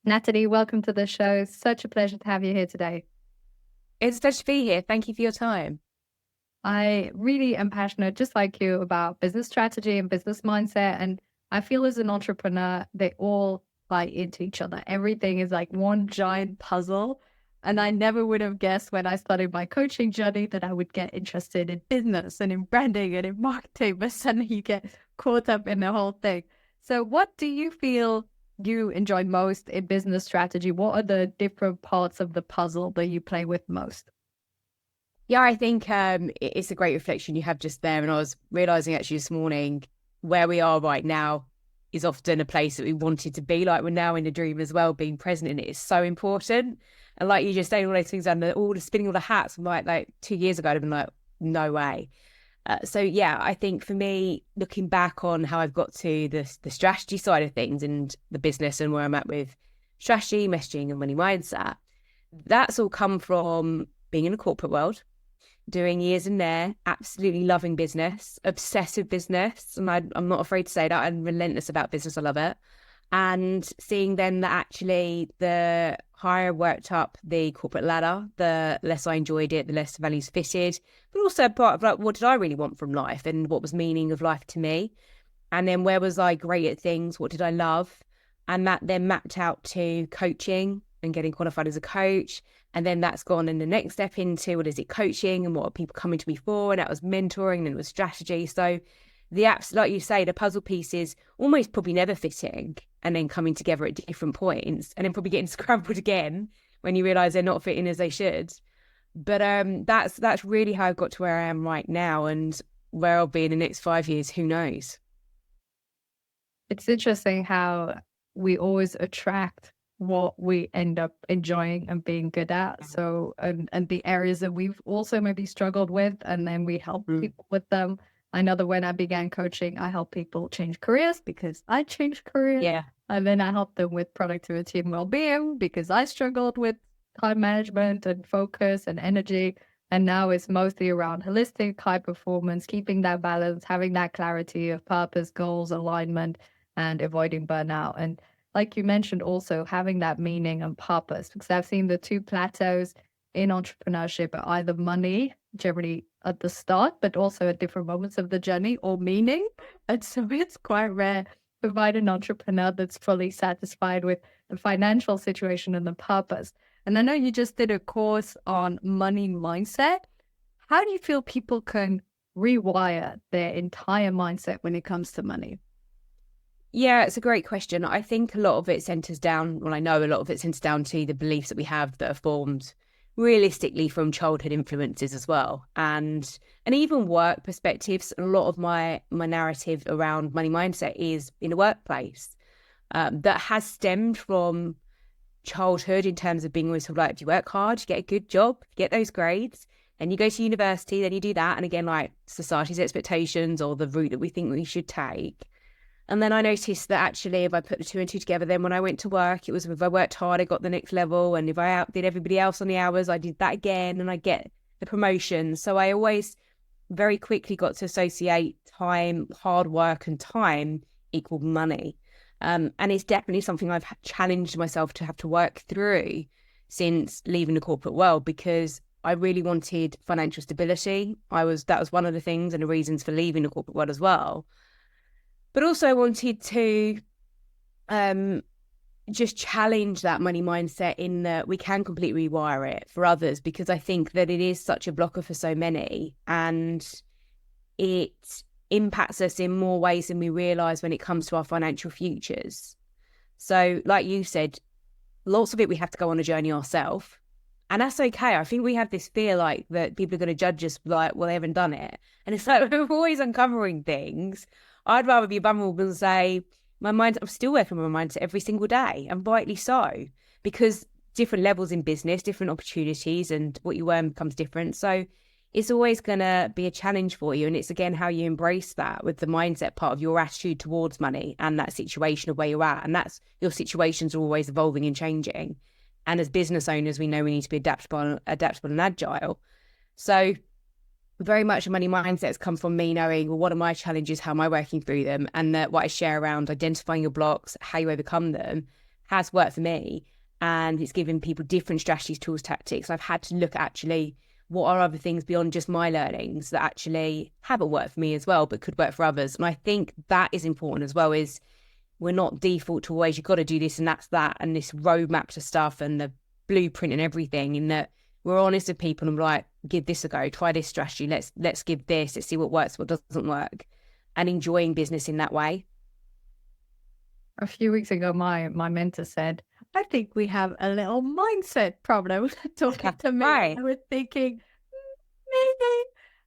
Natalie, welcome to the show. It's such a pleasure to have you here today. It's a pleasure to be here. Thank you for your time. I really am passionate, just like you, about business strategy and business mindset. And I feel as an entrepreneur, they all tie into each other. Everything is like one giant puzzle. And I never would have guessed when I started my coaching journey that I would get interested in business and in branding and in marketing, but suddenly you get caught up in the whole thing. So, what do you feel you enjoy most in business strategy? What are the different parts of the puzzle that you play with most? Yeah, I think it's a great reflection you have just there. And I was realizing actually this morning where we are right now is often a place that we wanted to be. Like we're now in the dream as well. Being present in it is so important. And like you just saying all those things and all the spinning all the hats, like 2 years ago, I'd have been like, no way. So yeah, I think for me, looking back on how I've got to the strategy side of things and the business and where I'm at with strategy, messaging, and money mindset, that's all come from being in the corporate world, doing years in there, absolutely loving business, obsessive business, and I'm not afraid to say that. I'm relentless about business. I love it. And seeing then that actually the higher I worked up the corporate ladder, the less I enjoyed it, the less values fitted, but also part of like, what did I really want from life and what was meaning of life to me? And then where was I great at things? What did I love? And that then mapped out to coaching and getting qualified as a coach. And then that's gone in the next step into what is it coaching and what are people coming to me for? And that was mentoring and it was strategy. So the apps, like you say, the puzzle pieces almost probably never fitting and then coming together at different points and then probably getting scrambled again when you realize they're not fitting as they should. But that's really how I've got to where I am right now, and where I'll be in the next 5 years, who knows? It's interesting how we always attract what we end up enjoying and being good at. So, and the areas that we've also maybe struggled with, and then we help people with them. I know that when I began coaching, I help people change careers because I changed careers. Yeah. And then I help them with productivity and well-being because I struggled with time management and focus and energy. And now it's mostly around holistic high performance, keeping that balance, having that clarity of purpose, goals, alignment, and avoiding burnout. And like you mentioned, also having that meaning and purpose, because I've seen the two plateaus in entrepreneurship are either money, generally at the start, but also at different moments of the journey, or meaning. And so it's quite rare to find an entrepreneur that's fully satisfied with the financial situation and the purpose. And I know you just did a course on money mindset. How do you feel people can rewire their entire mindset when it comes to money? Yeah, it's a great question. I think a lot of it centers down, well, I know a lot of it centers down to the beliefs that we have that are formed realistically from childhood influences as well. And even work perspectives. A lot of my narrative around money mindset is in the workplace, that has stemmed from childhood in terms of being always sort of like, if you work hard, you get a good job, you get those grades, and you go to university, then you do that. And again, like society's expectations or the route that we think we should take. And then I noticed that actually, if I put the two and two together, then when I went to work, it was if I worked hard, I got the next level. And if I outdid everybody else on the hours, I did that again and I get the promotion. So I always very quickly got to associate time, hard work and time equal money. And it's definitely something I've challenged myself to have to work through since leaving the corporate world, because I really wanted financial stability. That was one of the things and the reasons for leaving the corporate world as well. But also I wanted to just challenge that money mindset in that we can completely rewire it for others, because I think that it is such a blocker for so many and it impacts us in more ways than we realise when it comes to our financial futures. So like you said, lots of it we have to go on a journey ourselves. And that's okay. I think we have this fear like that people are going to judge us like, well, they haven't done it. And it's like we're always uncovering things. I'd rather be vulnerable and say, I'm still working on my mindset every single day, and rightly so, because different levels in business, different opportunities, and what you earn becomes different. So it's always going to be a challenge for you. And it's, again, how you embrace that with the mindset part of your attitude towards money and that situation of where you're at. And that's your situations are always evolving and changing. And as business owners, we know we need to be adaptable and agile. So very much a money mindset has come from me knowing, well, what are my challenges? How am I working through them? And that what I share around identifying your blocks, how you overcome them, has worked for me, and it's given people different strategies, tools, tactics. I've had to look at actually what are other things beyond just my learnings that actually haven't worked for me as well, but could work for others. And I think that is important as well, is we're not default to always, you've got to do this and that's that, and this roadmap to stuff and the blueprint and everything, in that we're honest with people and like, give this a go, try this strategy, let's give this, let's see what works, what doesn't work, and enjoying business in that way. A few weeks ago, my mentor said, I think we have a little mindset problem talking to me. Right. I was thinking, maybe.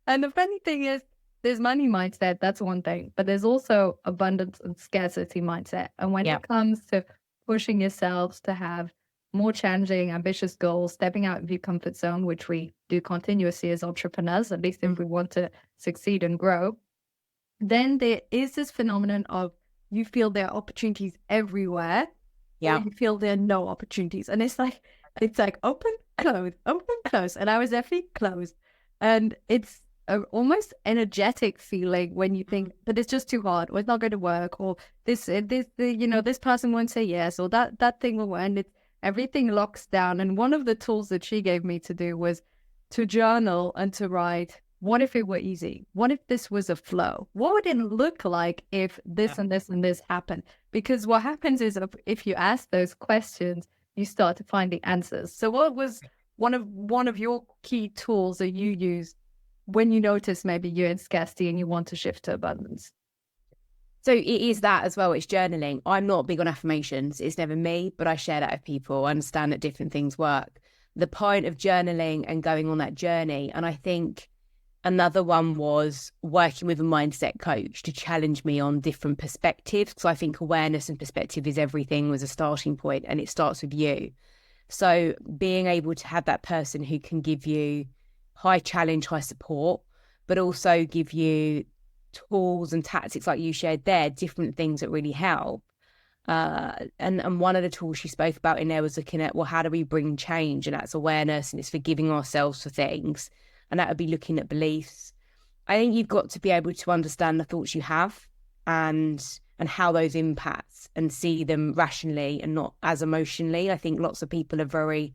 And the funny thing is, there's money mindset, that's one thing, but there's also abundance and scarcity mindset. And when it comes to pushing yourselves to have more challenging, ambitious goals, stepping out of your comfort zone, which we do continuously as entrepreneurs, at least if we want to succeed and grow, then there is this phenomenon of you feel there are opportunities everywhere. Yeah. You feel there are no opportunities. And it's like open, close. And I was definitely closed. And it's an almost energetic feeling when you think, but it's just too hard, or it's not going to work, or this person won't say yes, or that thing will, and everything locks down. And one of the tools that she gave me to do was to journal and to write, what if it were easy? What if this was a flow? What would it look like if this and this and this happened? Because what happens is if you ask those questions, you start to find the answers. So what was one of your key tools that you use when you notice maybe you're in scarcity and you want to shift to abundance? So it is that as well. It's journaling. I'm not big on affirmations. It's never me, but I share that with people. I understand that different things work. The point of journaling and going on that journey. And I think another one was working with a mindset coach to challenge me on different perspectives. So I think awareness and perspective is everything, was a starting point, and it starts with you. So being able to have that person who can give you high challenge, high support, but also give you tools and tactics like you shared there, different things that really help. And one of the tools she spoke about in there was looking at, well, how do we bring change? And that's awareness, and it's forgiving ourselves for things. And that would be looking at beliefs. I think you've got to be able to understand the thoughts you have and how those impacts, and see them rationally and not as emotionally. I think lots of people are very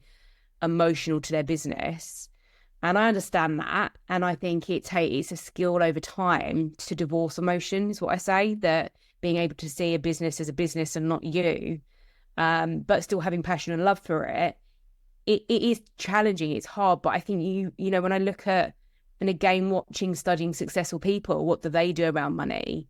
emotional to their business. And I understand that. And I think it's a skill over time to divorce emotion, is what I say, that being able to see a business as a business and not you, but still having passion and love for it. It is challenging, it's hard, but I think you know, when I look at, and again, watching, studying successful people, what do they do around money?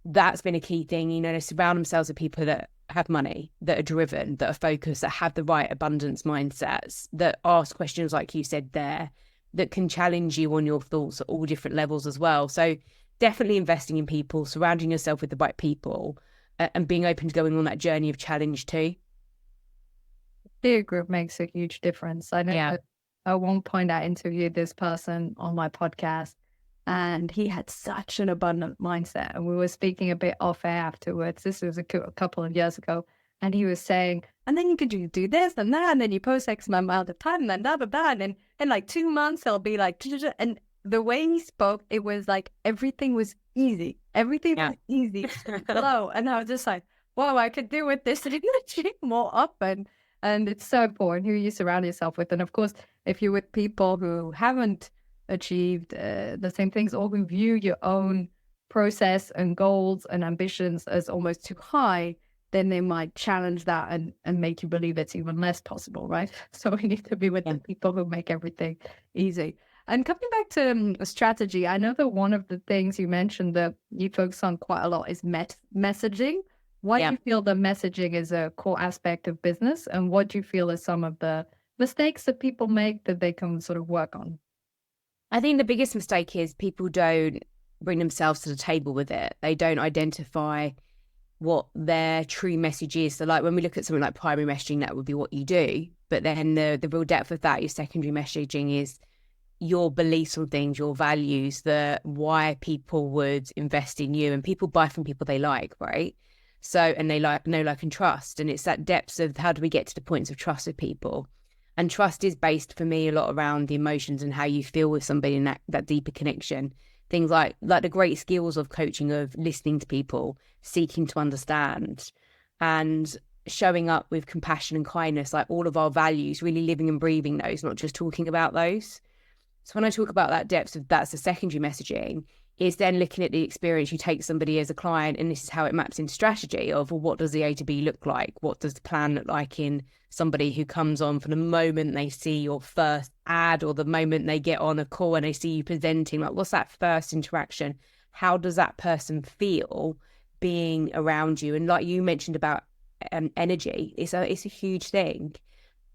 That's been a key thing. You know, they surround themselves with people that have money, that are driven, that are focused, that have the right abundance mindsets, that ask questions like you said there, that can challenge you on your thoughts at all different levels as well. So definitely investing in people, surrounding yourself with the right people, and being open to going on that journey of challenge too. Peer group makes a huge difference. I know at one point I interviewed this person on my podcast, and he had such an abundant mindset. And we were speaking a bit off air afterwards. This was a couple of years ago. And he was saying, and then you could do this and that, and then you post X amount of time, and then blah, blah, blah. And then in like 2 months, it'll be like, and the way he spoke, it was like everything was easy. Everything was easy. Hello. And I was just like, wow, I could do with this energy more often. And it's so important who you surround yourself with. And of course, if you're with people who haven't achieved the same things, or who view your own process and goals and ambitions as almost too high, then they might challenge that and make you believe it's even less possible, right? So we need to be with the people who make everything easy. And coming back to strategy, I know that one of the things you mentioned that you focus on quite a lot is messaging. Why do you feel that messaging is a core aspect of business? And what do you feel are some of the mistakes that people make that they can sort of work on? I think the biggest mistake is people don't bring themselves to the table with it. They don't identify what their true message is. So like when we look at something like primary messaging, that would be what you do. But then the real depth of that, your secondary messaging, is your beliefs on things, your values, why people would invest in you. And people buy from people they like, right? So, and they know, like, and trust. And it's that depth of how do we get to the points of trust with people. And trust is based for me a lot around the emotions and how you feel with somebody in that deeper connection. Things like the great skills of coaching, of listening to people, seeking to understand. And showing up with compassion and kindness, like all of our values, really living and breathing those, not just talking about those. So when I talk about that depth of that's the secondary messaging, is then looking at the experience. You take somebody as a client, and this is how it maps into strategy of, well, what does the A to B look like? What does the plan look like in somebody who comes on from the moment they see your first ad or the moment they get on a call and they see you presenting? Like, what's that first interaction? How does that person feel being around you? And like you mentioned about energy, it's a huge thing.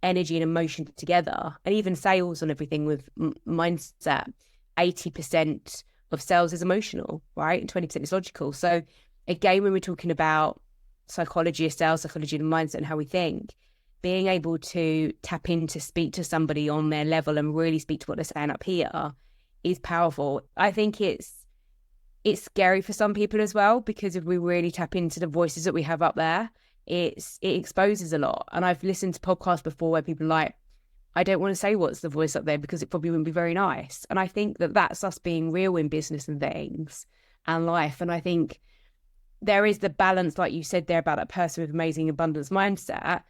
Energy and emotion together, and even sales and everything with mindset. 80% of sales is emotional, right? And 20% is logical. So again, when we're talking about psychology of sales, psychology of mindset and how we think, being able to tap into, speak to somebody on their level and really speak to what they're saying up here is powerful. I think it's scary for some people as well, because if we really tap into the voices that we have up there, it exposes a lot. And I've listened to podcasts before where people are like, I don't want to say what's the voice up there because it probably wouldn't be very nice. And I think that that's us being real in business and things and life. And I think there is the balance, like you said there, about that person with amazing abundance mindset.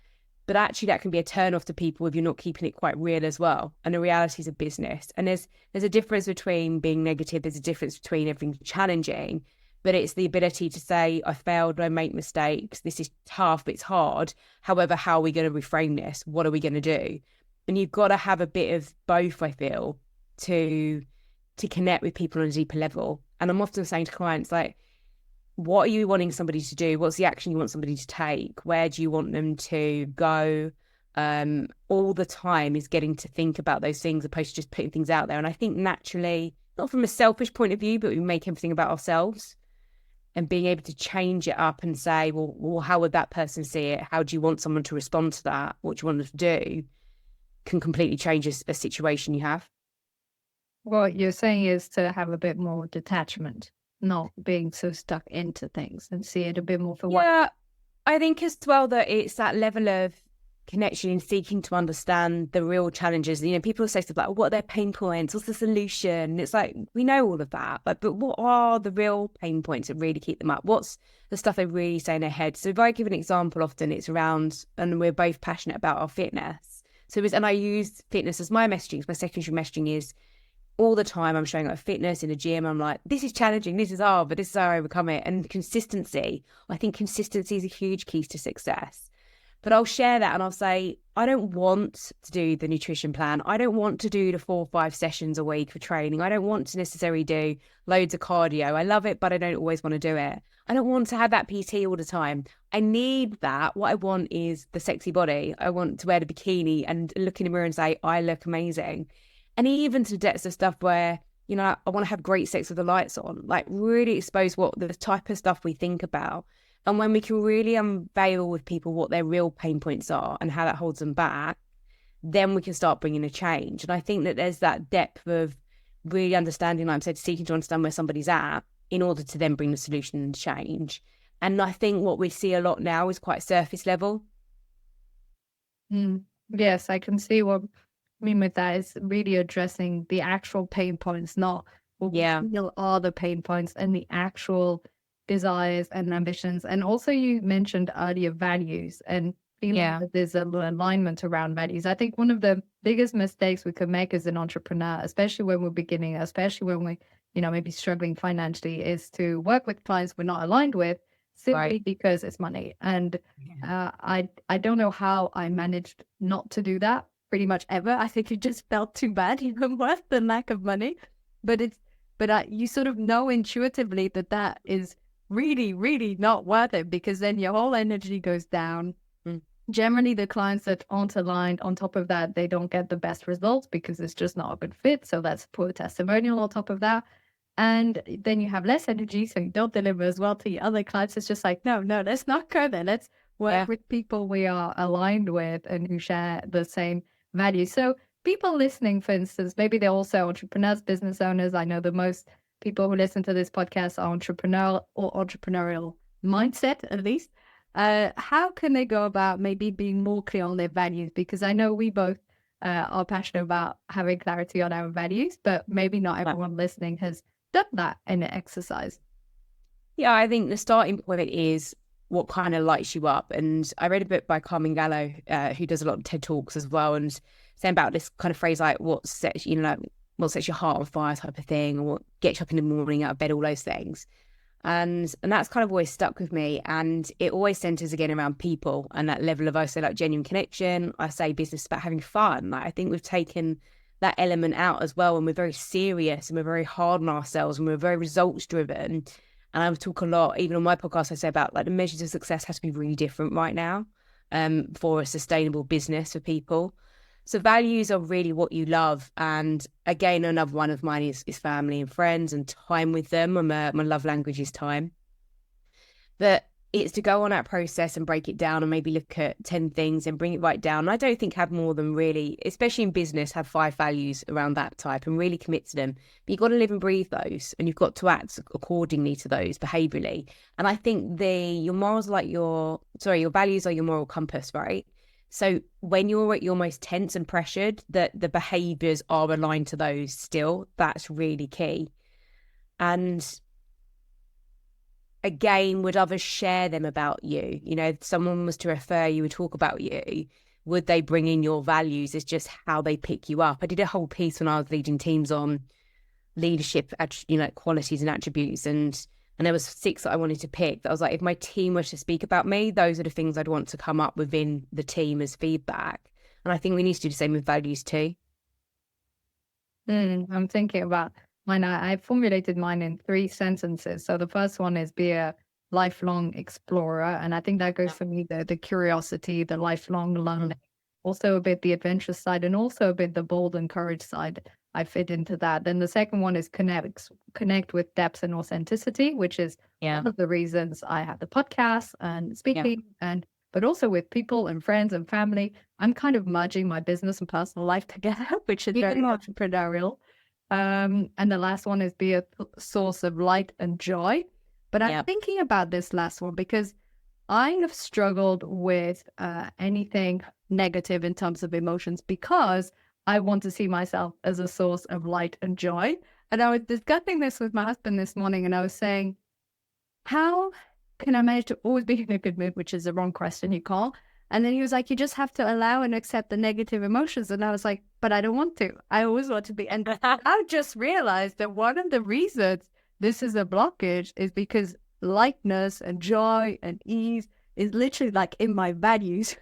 But actually that can be a turn off to people if you're not keeping it quite real as well. And the realities of business. And there's a difference between being negative. There's a difference between everything challenging. But it's the ability to say, I failed, I make mistakes. This is tough, it's hard. However, how are we going to reframe this? What are we going to do? And you've got to have a bit of both, I feel, to connect with people on a deeper level. And I'm often saying to clients, like, what are you wanting somebody to do? What's the action you want somebody to take? Where do you want them to go? All the time is getting to think about those things opposed to just putting things out there. And I think naturally, not from a selfish point of view, but we make everything about ourselves. And being able to change it up and say, well, how would that person see it? How do you want someone to respond to that? What do you want them to do? Can completely change a situation you have. What you're saying is to have a bit more detachment, not being so stuck into things, and see it a bit more for what. Yeah, I think as well that it's that level of connection in seeking to understand the real challenges. You know, people say stuff like, what are their pain points? What's the solution? And it's like, we know all of that, but what are the real pain points that really keep them up? What's the stuff they really say in their head? So if I give an example, often it's around, and we're both passionate about our fitness. So and I use fitness as my messaging. My secondary messaging is all the time I'm showing up fitness in a gym. I'm like, this is challenging, this is hard, but this is how I overcome it. And consistency. I think consistency is a huge key to success. But I'll share that and I'll say, I don't want to do the nutrition plan. I don't want to do the 4 or 5 sessions a week for training. I don't want to necessarily do loads of cardio. I love it, but I don't always want to do it. I don't want to have that PT all the time. I need that. What I want is the sexy body. I want to wear the bikini and look in the mirror and say, I look amazing. And even to the depths of stuff where, you know, I want to have great sex with the lights on, like really expose what the type of stuff we think about. And when we can really unveil with people what their real pain points are and how that holds them back, then we can start bringing a change. And I think that there's that depth of really understanding, like I said, seeking to understand where somebody's at in order to then bring the solution and change. And I think what we see a lot now is quite surface level. Yes, I can see what I mean with that is really addressing the actual pain points, not what we feel are the pain points, and the actual desires and ambitions. And also you mentioned earlier values and feeling that there's an alignment around values. I think one of the biggest mistakes we could make as an entrepreneur, especially when we're beginning, especially when we, you know, maybe struggling financially, is to work with clients we're not aligned with simply because it's money. And I don't know how I managed not to do that pretty much ever. I think it just felt too bad, even worse than lack of money. But you sort of know intuitively that is really, really not worth it, because then your whole energy goes down. Generally, the clients that aren't aligned, on top of that, they don't get the best results because it's just not a good fit. So that's a poor testimonial on top of that. And then you have less energy, so you don't deliver as well to your other clients. It's just like, no, let's not go there. Let's work with people we are aligned with and who share the same values. So people listening, for instance, maybe they're also entrepreneurs, business owners. I know the most people who listen to this podcast are entrepreneurial mindset, at least. How can they go about maybe being more clear on their values? Because I know we both are passionate about having clarity on our values, but maybe not everyone listening has done that in an exercise. Yeah, I think the starting point is what kind of lights you up. And I read a book by Carmen Gallo, who does a lot of TED Talks as well, and saying about this kind of phrase like what sets, like what sets your heart on fire type of thing, or what gets you up in the morning out of bed, all those things. And that's kind of always stuck with me. And it always centers again around people and that level of, I say, like genuine connection. I say business about having fun. Like, I think we've taken that element out as well, and we're very serious and we're very hard on ourselves and we're very results driven. And I would talk a lot, even on my podcast, I say about like the measures of success has to be really different right now for a sustainable business for people. So values are really what you love. And again, another one of mine is family and friends and time with them. My love language is time. But it's to go on that process and break it down and maybe look at 10 things and bring it right down. And I don't think have more than really, especially in business, have 5 values around that type and really commit to them. But you've got to live and breathe those, and you've got to act accordingly to those behaviourally. And I think your morals are like your values are your moral compass, right? So when you're at your most tense and pressured, that the behaviours are aligned to those still, that's really key. And again, would others share them about you? You know, if someone was to refer you and talk about you, would they bring in your values? It's just how they pick you up. I did a whole piece when I was leading teams on leadership, qualities and attributes. And there was 6 that I wanted to pick. That I was like, if my team were to speak about me, those are the things I'd want to come up within the team as feedback. And I think we need to do the same with values too. I'm thinking about mine. I formulated mine in 3 sentences. So the first one is be a lifelong explorer. And I think that goes for me, the curiosity, the lifelong learning, also a bit the adventurous side, and also a bit the bold and courage side. I fit into that. Then the second one is connect with depth and authenticity, which is one of the reasons I have the podcast and speaking, but also with people and friends and family. I'm kind of merging my business and personal life together, which is very entrepreneurial. And the last one is be a source of light and joy. But I'm thinking about this last one because I have struggled with anything negative in terms of emotions, because I want to see myself as a source of light and joy. And I was discussing this with my husband this morning, and I was saying, how can I manage to always be in a good mood, which is the wrong question, you call. And then he was like, you just have to allow and accept the negative emotions. And I was like, but I don't want to. I always want to be. And I just realized that one of the reasons this is a blockage is because lightness and joy and ease is literally like in my values.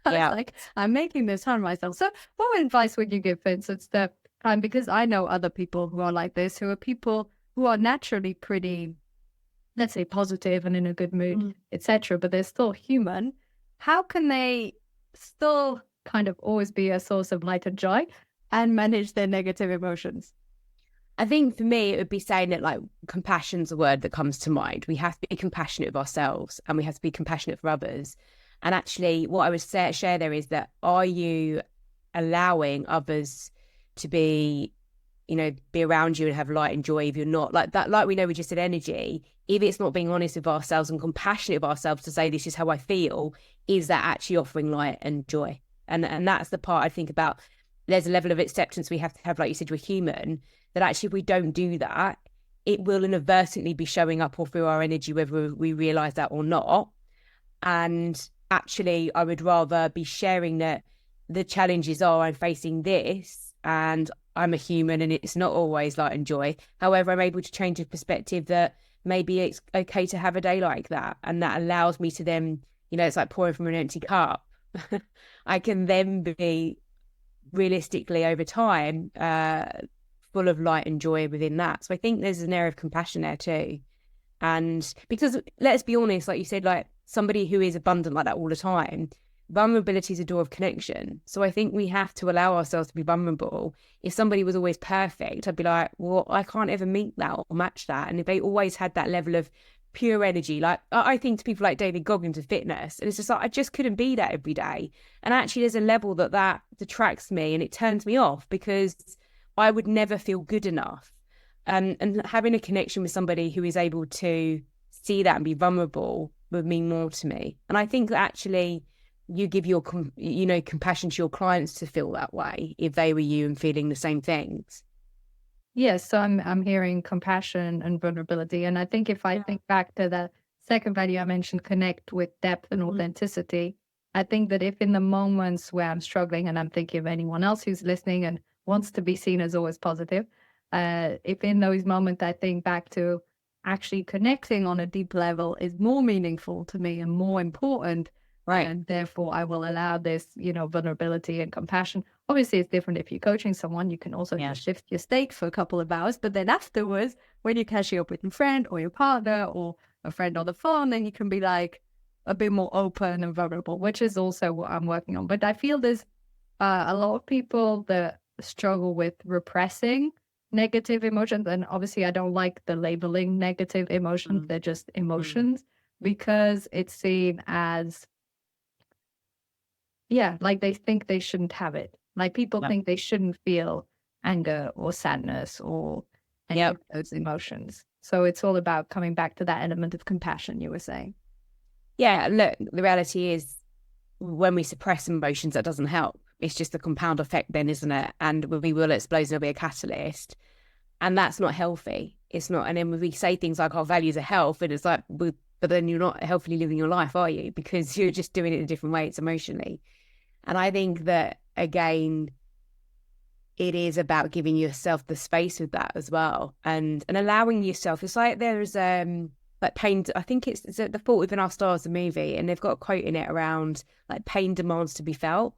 Like, I'm making this hard on myself. So what advice would you give, for instance, because I know other people who are like this, who are people who are naturally pretty, let's say, positive and in a good mood, etc., but they're still human. How can they still kind of always be a source of light and joy and manage their negative emotions? I think for me, it would be saying that like compassion's a word that comes to mind. We have to be compassionate with ourselves and we have to be compassionate for others. And actually what I would share there is that, are you allowing others to be around you and have light and joy? If you're not like that, like we know we just said energy, if it's not being honest with ourselves and compassionate with ourselves to say, this is how I feel, is that actually offering light and joy? And that's the part I think about. There's a level of acceptance we have to have, like you said, we're human, that actually if we don't do that, it will inadvertently be showing up all through our energy, whether we realize that or not. And actually, I would rather be sharing that the challenges are, I'm facing this and I'm a human and it's not always light and joy. However, I'm able to change the perspective that maybe it's okay to have a day like that. And that allows me to then, it's like pouring from an empty cup. I can then be realistically over time full of light and joy within that. So I think there's an area of compassion there too. And because let's be honest, like you said, like somebody who is abundant like that all the time, vulnerability is a door of connection. So I think we have to allow ourselves to be vulnerable. If somebody was always perfect, I'd be like, well, I can't ever meet that or match that. And if they always had that level of pure energy, like I think to people like David Goggins of fitness, and it's just like, I just couldn't be that every day. And actually there's a level that detracts me and it turns me off because I would never feel good enough. And having a connection with somebody who is able to see that and be vulnerable would mean more to me. And I think that actually you give your, compassion to your clients to feel that way if they were you and feeling the same things. Yes, so I'm hearing compassion and vulnerability. And I think if I think back to the second value I mentioned, connect with depth and authenticity. I think that if in the moments where I'm struggling, and I'm thinking of anyone else who's listening and wants to be seen as always positive, if in those moments I think back to actually connecting on a deep level is more meaningful to me and more important, Right. and therefore I will allow this, vulnerability and compassion. Obviously, it's different if you're coaching someone. You can also just shift your state for a couple of hours, but then afterwards, when you're catching up with your friend or your partner or a friend on the phone, then you can be like a bit more open and vulnerable, which is also what I'm working on. But I feel there's a lot of people that struggle with repressing negative emotions. And obviously, I don't like the labeling negative emotions. They're just emotions because it's seen as, like they think they shouldn't have it. Like people think they shouldn't feel anger or sadness or any of those emotions. So it's all about coming back to that element of compassion you were saying. Yeah, look, the reality is when we suppress emotions, that doesn't help. It's just a compound effect then, isn't it? And we will explode and there'll be a catalyst. And that's not healthy. It's not. And then when we say things like our values are health, and it's like, but then you're not healthily living your life, are you? Because you're just doing it in a different way. It's emotionally. And I think that, again, it is about giving yourself the space with that as well, and allowing yourself. It's like there's like pain. I think it's The Fault Within Our Stars, the movie, and they've got a quote in it around like pain demands to be felt.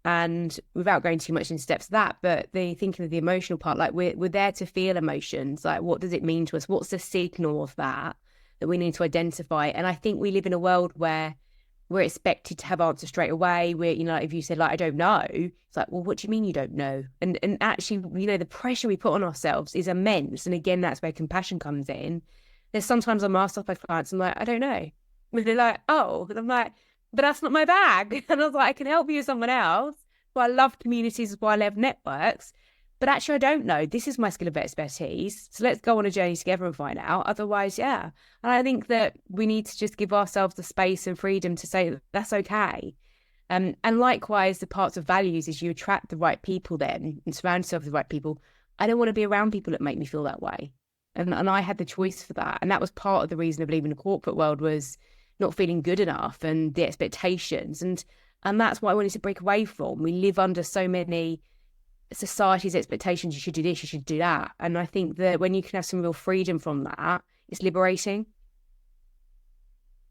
And without going too much into steps of that, but the thinking of the emotional part, like we're there to feel emotions. Like, what does it mean to us? What's the signal of that we need to identify? And I think we live in a world where we're expected to have answers straight away. We're, like if you said like, I don't know, it's like, well, what do you mean you don't know? And actually, the pressure we put on ourselves is immense. And again, that's where compassion comes in. There's sometimes I'm asked off by clients, I'm like, I don't know. And they're like, oh, and I'm like, but that's not my bag. And I was like, I can help you with someone else. Well, I love communities as well. I love networks. But actually, I don't know. This is my skill of expertise. So let's go on a journey together and find out. Otherwise, yeah. And I think that we need to just give ourselves the space and freedom to say that's okay. And likewise, the parts of values is you attract the right people then and surround yourself with the right people. I don't want to be around people that make me feel that way. And I had the choice for that. And that was part of the reason of leaving the corporate world, was not feeling good enough and the expectations. And that's what I wanted to break away from. We live under so many society's expectations. You should do this, you should do that. And I think that when you can have some real freedom from that, it's liberating.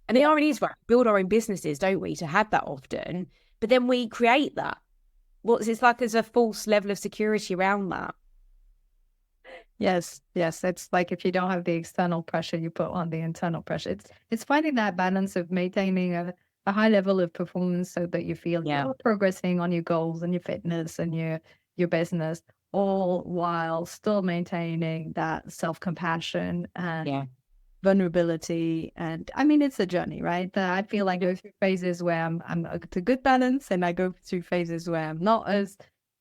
And the irony is, right, we build our own businesses, don't we, to have that often, but then we create that. It's like there's a false level of security around that. Yes. It's like if you don't have the external pressure, you put on the internal pressure. It's finding that balance of maintaining a high level of performance so that you feel you're progressing on your goals and your fitness and your business, all while still maintaining that self-compassion and vulnerability. And I mean, it's a journey, right? I feel I go through phases where I'm at a good balance, and I go through phases where I'm not as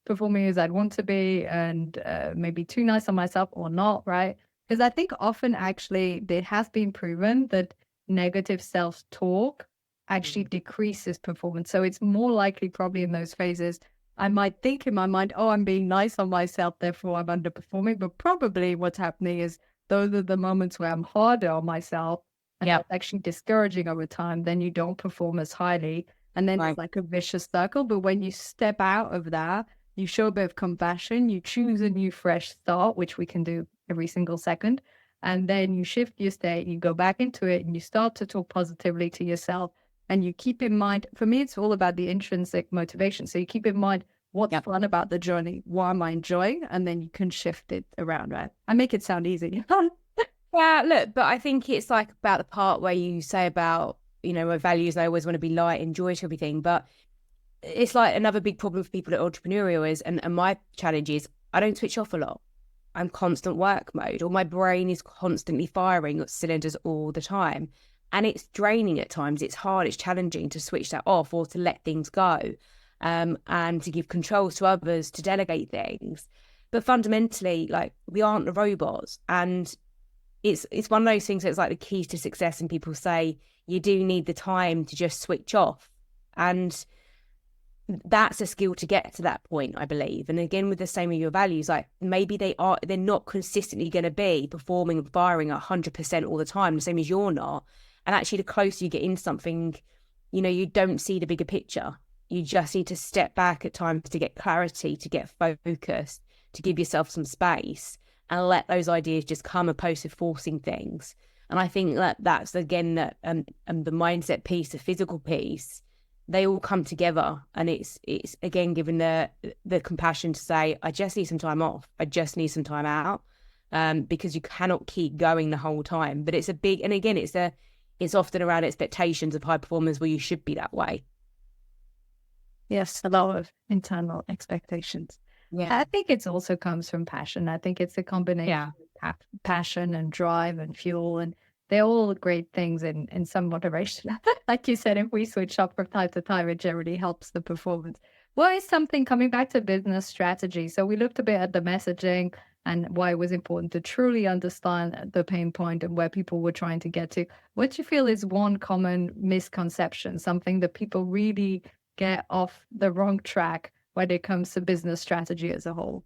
performing as I'd want to be, and maybe too nice on myself or not, right? Because I think often actually it has been proven that negative self-talk actually decreases performance. So it's more likely probably in those phases I might think in my mind, oh, I'm being nice on myself, therefore I'm underperforming. But probably what's happening is those are the moments where I'm harder on myself, and that's actually discouraging over time. Then you don't perform as highly. And then it's like a vicious circle. But when you step out of that, you show a bit of compassion, you choose a new fresh start, which we can do every single second. And then you shift your state, you go back into it, and you start to talk positively to yourself. And you keep in mind, for me, it's all about the intrinsic motivation. So you keep in mind what's fun about the journey, what am I enjoying? And then you can shift it around, right? I make it sound easy. Yeah, look, but I think it's like about the part where you say about, my values, I always want to be light and joy to everything. But it's like another big problem for people that are entrepreneurial is, and my challenge is, I don't switch off a lot. I'm constant work mode, or my brain is constantly firing cylinders all the time. And it's draining at times. It's hard, it's challenging to switch that off or to let things go, and to give controls to others, to delegate things. But fundamentally, like, we aren't the robots. And it's one of those things that's like the keys to success. And people say you do need the time to just switch off. And that's a skill to get to that point, I believe. And again, with the same with your values, like maybe they're not consistently going to be performing and firing 100% all the time, the same as you're not. And actually, the closer you get into something, you don't see the bigger picture. You just need to step back at times to get clarity, to get focused, to give yourself some space and let those ideas just come opposed to forcing things. And I think that's again that the mindset piece, the physical piece, they all come together. And it's again given the compassion to say, I just need some time off. I just need some time out, because you cannot keep going the whole time. But it's a big, and again, it's often around expectations of high performers where you should be that way. Yes, a lot of internal expectations. Yeah. I think it also comes from passion. I think it's a combination of passion and drive and fuel, and they're all great things in some moderation. Like you said, if we switch up from time to time, it generally helps the performance. What is something, coming back to business strategy? So we looked a bit at the messaging and why it was important to truly understand the pain point and where people were trying to get to. What do you feel is one common misconception, something that people really get off the wrong track when it comes to business strategy as a whole?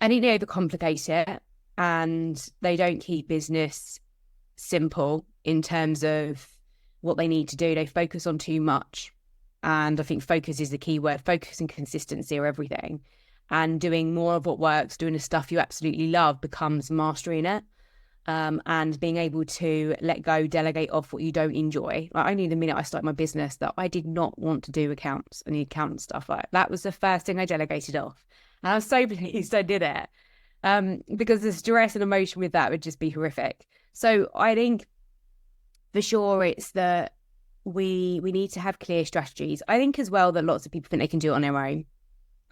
I think they overcomplicate it and they don't keep business simple in terms of what they need to do. They focus on too much. And I think focus is the key word. Focus and consistency are everything. And doing more of what works, doing the stuff you absolutely love becomes mastery in it. And being able to let go, delegate off what you don't enjoy. Like, only the minute I started my business that I did not want to do accounts and the accountant stuff. Like, that was the first thing I delegated off. And I was so pleased I did it, because the stress and emotion with that would just be horrific. So I think for sure it's that we need to have clear strategies. I think as well that lots of people think they can do it on their own.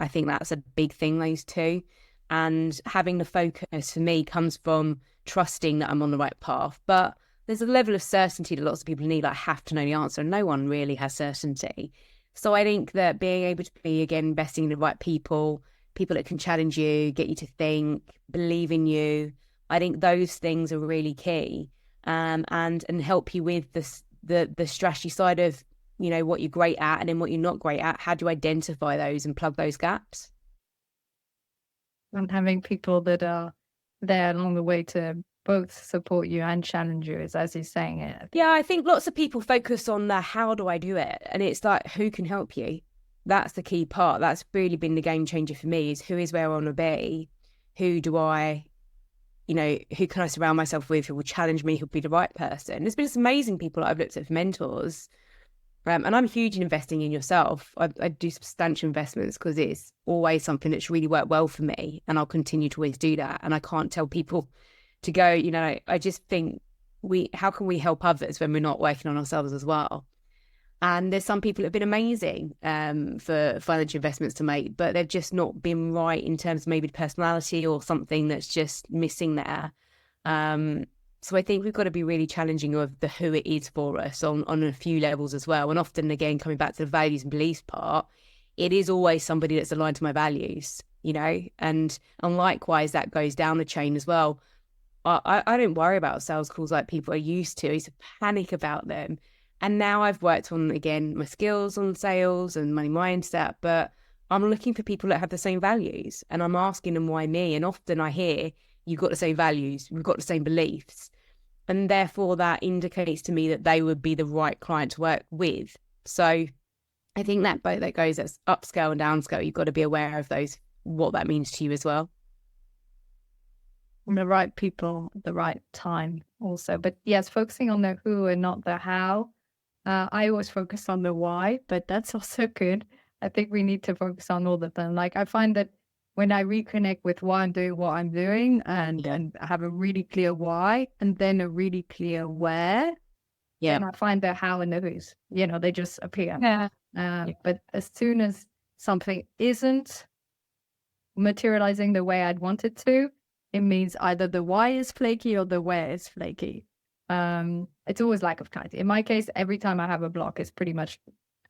I think that's a big thing, those two. And having the focus for me comes from trusting that I'm on the right path. But there's a level of certainty that lots of people need. I have to know the answer, and no one really has certainty. So I think that being able to be, again, investing in the right people that can challenge you, get you to think, believe in you, I think those things are really key, and help you with the strategy side of, what you're great at and then what you're not great at. How do you identify those and plug those gaps? And having people that are there along the way to both support you and challenge you, is, as you're saying it. Yeah, I think lots of people focus on the how do I do it? And it's like, who can help you? That's the key part. That's really been the game changer for me, is who is where I want to be? Who do I, who can I surround myself with who will challenge me, who'll be the right person? There's been some amazing people that I've looked at for mentors. And I'm huge in investing in yourself. I do substantial investments because it's always something that's really worked well for me, and I'll continue to always do that. And I can't tell people to go, I just think how can we help others when we're not working on ourselves as well? And there's some people that have been amazing for financial investments to make, but they've just not been right in terms of maybe the personality or something that's just missing there. So I think we've got to be really challenging of the who it is for us on a few levels as well. And often, again, coming back to the values and beliefs part, it is always somebody that's aligned to my values, and likewise, that goes down the chain as well. I don't worry about sales calls like people are used to. I used to panic about them. And now I've worked on, again, my skills on sales and money mindset, but I'm looking for people that have the same values, and I'm asking them why me. And often I hear, you've got the same values, we've got the same beliefs. And therefore that indicates to me that they would be the right client to work with. So I think that both that goes as upscale and downscale, you've got to be aware of those, what that means to you as well. The right people at the right time also. But yes, focusing on the who and not the how. I always focus on the why, but that's also good. I think we need to focus on all of them. Like, I find that when I reconnect with why I'm doing what I'm doing and have a really clear why and then a really clear where, then I find the how and the who's, they just appear. But as soon as something isn't materializing the way I'd want it to, it means either the why is flaky or the where is flaky. It's always lack of clarity. In my case, every time I have a block, it's pretty much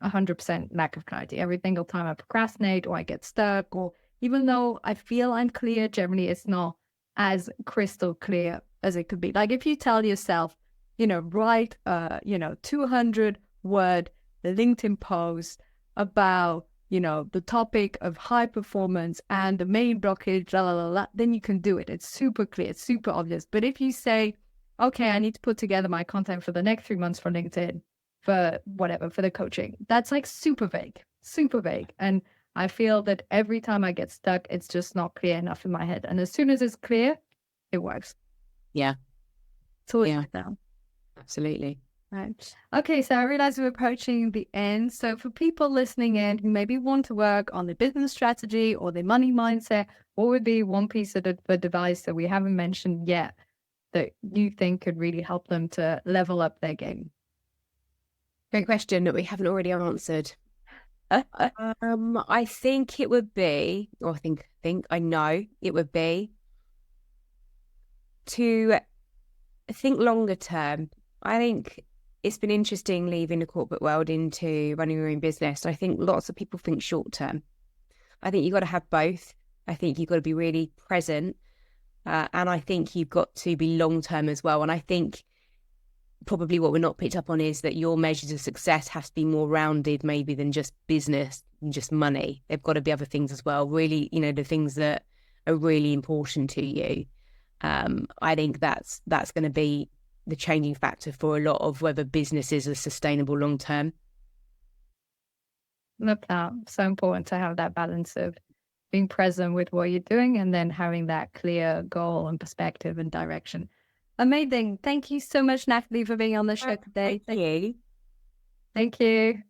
100% lack of clarity. Every single time I procrastinate or I get stuck, or even though I feel I'm clear, generally it's not as crystal clear as it could be. Like, if you tell yourself, write 200-word LinkedIn post about, the topic of high performance and the main blockage, then you can do it. It's super clear, it's super obvious. But if you say, okay, I need to put together my content for the next 3 months for LinkedIn, for whatever, for the coaching. That's like super vague, super vague. And I feel that every time I get stuck, it's just not clear enough in my head. And as soon as it's clear, it works. Yeah. So Yeah. now. Absolutely. Right. Okay, so I realize we're approaching the end. So for people listening in who maybe want to work on the business strategy or the money mindset, what would be one piece of advice that we haven't mentioned yet that you think could really help them to level up their game? Great question that we haven't already answered. I think it would be, or I know it would be to think longer term. I think it's been interesting leaving the corporate world into running your own business. I think lots of people think short term. I think you've got to have both. I think you've got to be really present. And I think you've got to be long term as well. And I think probably what we're not picked up on is that your measures of success have to be more rounded maybe than just business and just money. They've got to be other things as well. Really, the things that are really important to you. I think that's going to be the changing factor for a lot of whether businesses are sustainable long term. Love that. So important to have that balance of being present with what you're doing and then having that clear goal and perspective and direction. Amazing. Thank you so much, Natalie, for being on the show today. Thank you. Thank you.